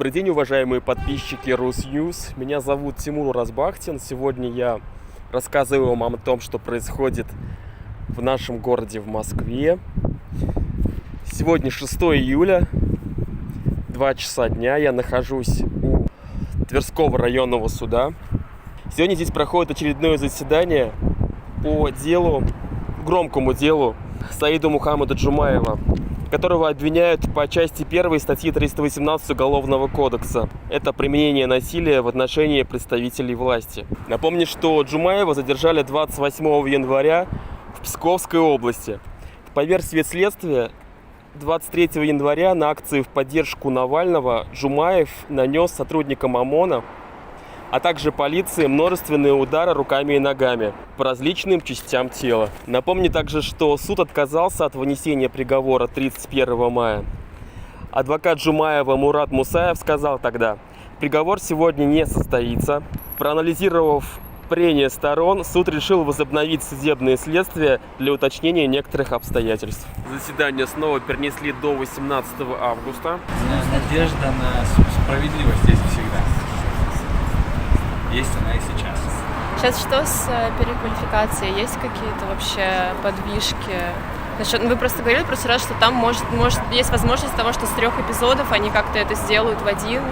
Добрый день, уважаемые подписчики Русnews. Меня зовут Тимур Разбахтин. Сегодня я рассказываю вам о том, что происходит в нашем городе, в Москве. Сегодня 6 июля, 2 часа дня. Я нахожусь у Тверского районного суда. Сегодня здесь проходит очередное заседание по делу, громкому делу Саида Мухаммада Джумаева, которого обвиняют по части 1 статьи 318 Уголовного кодекса. Это применение насилия в отношении представителей власти. Напомню, что Джумаева задержали 28 января в Псковской области. По версии следствия, 23 января на акции в поддержку Навального Джумаев нанес сотрудникам ОМОНа, а также полиции множественные удары руками и ногами по различным частям тела. Напомню также, что суд отказался от вынесения приговора 31 мая. Адвокат Джумаева Мурат Мусаев сказал тогда: приговор сегодня не состоится. Проанализировав прения сторон, суд решил возобновить судебное следствие для уточнения некоторых обстоятельств. Заседание снова перенесли до 18 августа. Надежда на справедливость есть всегда. Есть она и сейчас. Сейчас что с переквалификацией? Есть какие-то вообще подвижки? Вы просто говорили в прошлый раз, что там может есть возможность того, что с 3 эпизодов они как-то это сделают в один.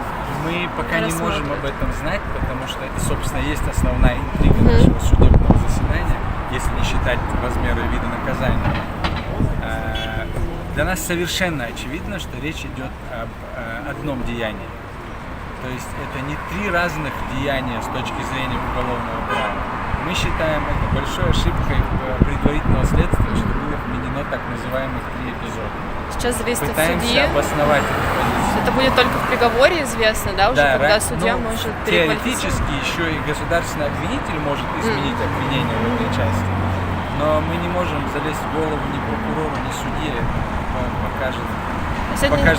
Мы пока не можем об этом знать, потому что это, собственно, есть основная интрига нашего судебного заседания, если не считать размеры вида наказания. Для нас совершенно очевидно, что речь идет об одном деянии. То есть это не 3 разных деяния с точки зрения уголовного права. Мы считаем это большой ошибкой предварительного следствия, что было вменено так называемых 3 эпизода. Сейчас зависит от судьи. Пытаемся обосновать эту позицию. Это будет только в приговоре известно, да, уже да, когда судья может теоретически еще и государственный обвинитель может изменить обвинение в этой части. Но мы не можем залезть в голову ни прокурору, ни судье, покажет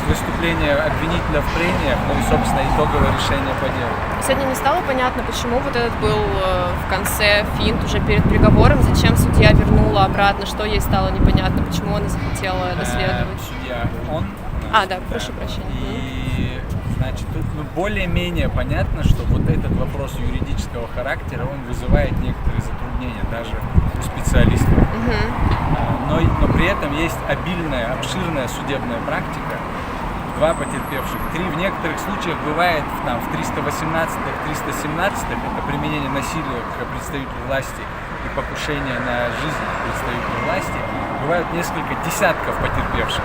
выступление обвинителя в прениях, ну и, собственно, итоговое решение по делу. Сегодня не стало понятно, почему вот этот был в конце финт уже перед приговором, зачем судья вернула обратно, что ей стало непонятно, почему она захотела доследовать. Судья, он? Да, прошу прощения. И, значит, тут более-менее понятно, что вот этот вопрос юридического характера, он вызывает некоторые затруднения даже у специалистов. Но при этом есть обильная, обширная судебная практика. 2 потерпевших, 3 в некоторых случаях бывает в 318-х, 317-х, это применение насилия к представителю власти и покушение на жизнь представителя власти, бывают несколько десятков потерпевших.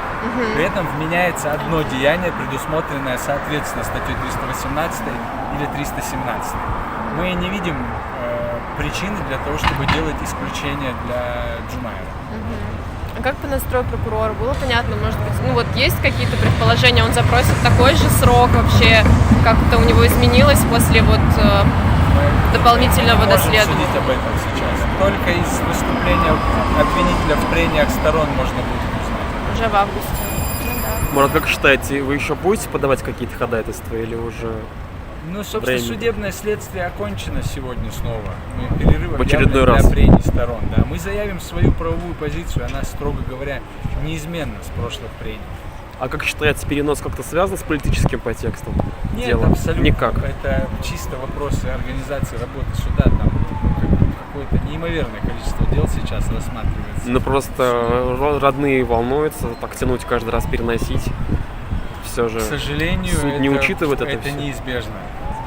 При этом вменяется одно деяние, предусмотренное соответственно статьей 318 или 317. Мы не видим причины для того, чтобы делать исключение для Джумаева. А как по настрою прокурора? Было понятно, может быть, есть какие-то предположения, он запросит такой же срок вообще, как-то у него изменилось после дополнительного доследования? Мы не можем судить об этом сейчас. Только из выступления обвинителя в прениях сторон можно будет узнать. Уже в августе. Мурат, как считаете, вы еще будете подавать какие-то ходатайства или уже... Собственно, судебное следствие окончено сегодня снова. Мы перерыв очередной раз для прений сторон. Да. Мы заявим свою правовую позицию, она, строго говоря, неизменна с прошлых прений. А как считаете, перенос как-то связан с политическим подтекстом? Нет, дела? Абсолютно. Никак. Это чисто вопросы организации работы суда. Там какое-то неимоверное количество дел сейчас рассматривается. Просто родные волнуются, так тянуть каждый раз, переносить. Все же, к сожалению, суд не учитывает это все. Неизбежно.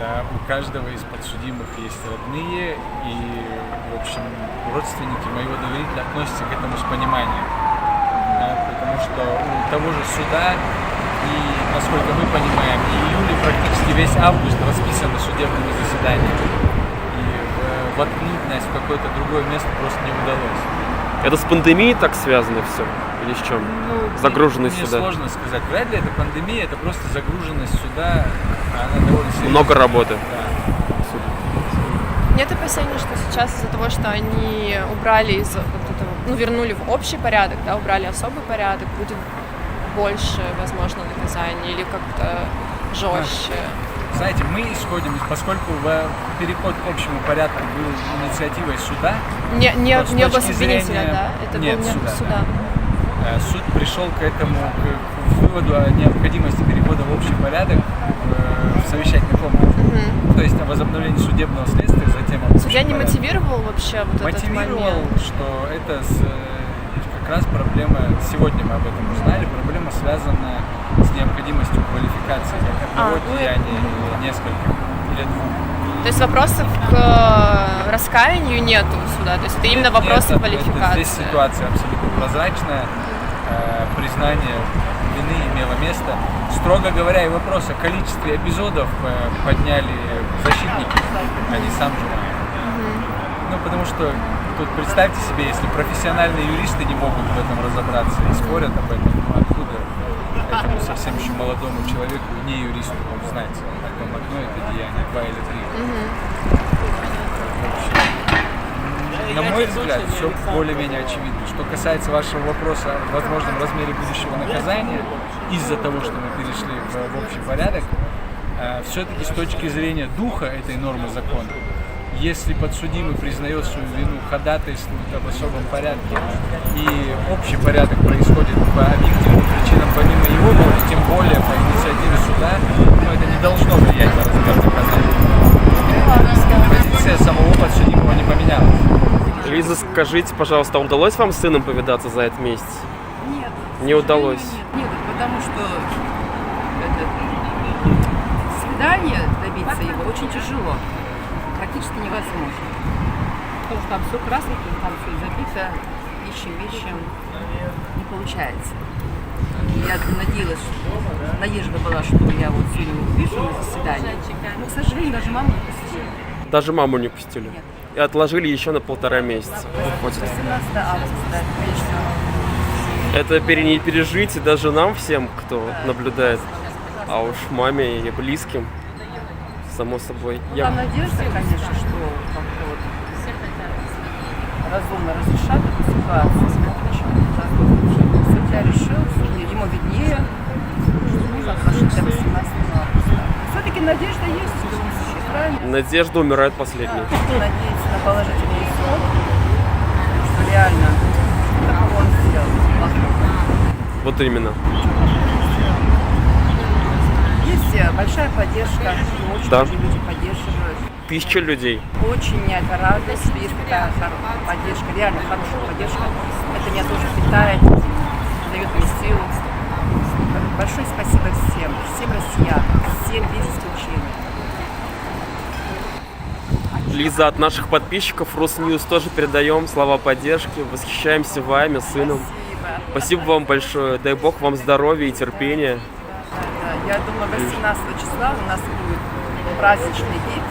Да, у каждого из подсудимых есть родные, и, в общем, родственники моего доверителя относятся к этому с пониманием. Да, потому что у того же суда, и, насколько мы понимаем, и июль, и практически весь август расписаны судебными заседаниями. И воткнуть нас в какое-то другое место просто не удалось. Это с пандемией так связано все? Или с чем? Загруженность суда? Мне сложно сказать. Вряд ли это пандемия, это просто загруженность суда. Она довольно серьезная. Много работы. Да. Нет опасений, что сейчас из-за того, что они убрали из этого, вернули в общий порядок, да, убрали особый порядок, будет больше, возможно, наказаний или как-то жестче? Знаете, мы исходим, поскольку переход к общему порядку был инициативой суда. Не обособленителя, да? Это нет, был не суда. Суд пришел к этому выводу о необходимости перехода в общий порядок в совещательной комнате. То есть о возобновлении судебного следствия, затем об Судья общем не порядке. мотивировал вообще вот этот Мотивировал, момент? что это как раз проблема, сегодня мы об этом узнали, проблема связана с необходимостью квалификации как одного деяния или нескольких, или двух. То есть вопросов к раскаянию нету у суда, то есть это именно вопросы Нет, квалификации. Здесь ситуация абсолютно прозрачная, признание вины имело место. Строго говоря, и вопрос о количестве эпизодов подняли защитники, а не сам журнал. Ну, потому что тут представьте себе, если профессиональные юристы не могут в этом разобраться и спорят об этом, ну, откуда этому совсем еще молодому человеку, не юристу, знать о том, одно это деяние, два или три. На мой взгляд, все более-менее очевидно. Что касается вашего вопроса о возможном размере будущего наказания, из-за того, что мы перешли в общий порядок, все-таки с точки зрения духа этой нормы закона, если подсудимый признает свою вину, ходатайствует об особом порядке, и общий порядок происходит по объективным причинам помимо его воли, тем более по инициативе суда, но это не должно влиять на размер наказания. Позиция самого подсудимого не поменялась. Лиза, скажите, пожалуйста, удалось вам с сыном повидаться за этот месяц? Нет. Не удалось. Нет, потому что свидание добиться его очень тяжело. Практически невозможно. Потому что там все красненько, там все забито, ищем, не получается. Я надеялась, что надежда была, что я вот сегодня увижу на заседании. Но, к сожалению, даже маму не пустили. Даже маму не пустили? Нет. И отложили еще на 1,5 месяца. Выходит. 18 августа, да, конечно. Это не пережить и даже нам всем, кто наблюдает, а уж маме и близким, само собой. Там надежда, конечно, что как-то вот разумно разрешат эту ситуацию. Судья решил, ему виднее, нужно отложить до 18 августа. Все-таки надежда есть в любом случае, правильно? Надежда умирает последней. Надеяться на положительный исход, что реально как он сделал. Вот именно. Есть большая поддержка, очень Да. многие люди поддерживают. 1000 людей. Очень меня это радует, что есть такая поддержка, реально хорошая поддержка. Это меня тоже питает, дает мне силу. Большое спасибо всем россиянам, всем без исключения. Лиза, от наших подписчиков Русньюз тоже передаем слова поддержки. Восхищаемся вами, сыном. Спасибо вам большое. Дай бог вам здоровья и терпения. Да, я думаю, 18 числа у нас будет праздничный день,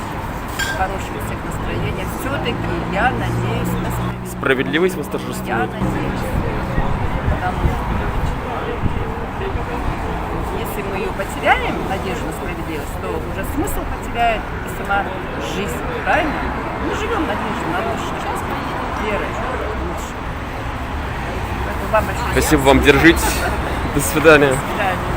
хорошее у всех настроение. Все-таки я надеюсь на справедливость. Справедливость Я восторжествует. надеюсь. Потому что если мы ее потеряем, надежду на справедливость, то уже смысл потеряет и сама жизнь. Правильно? Мы живем надеждой на лучшее, верой в лучшее. Поэтому вам большое Спасибо вам, держитесь. До свидания. До свидания.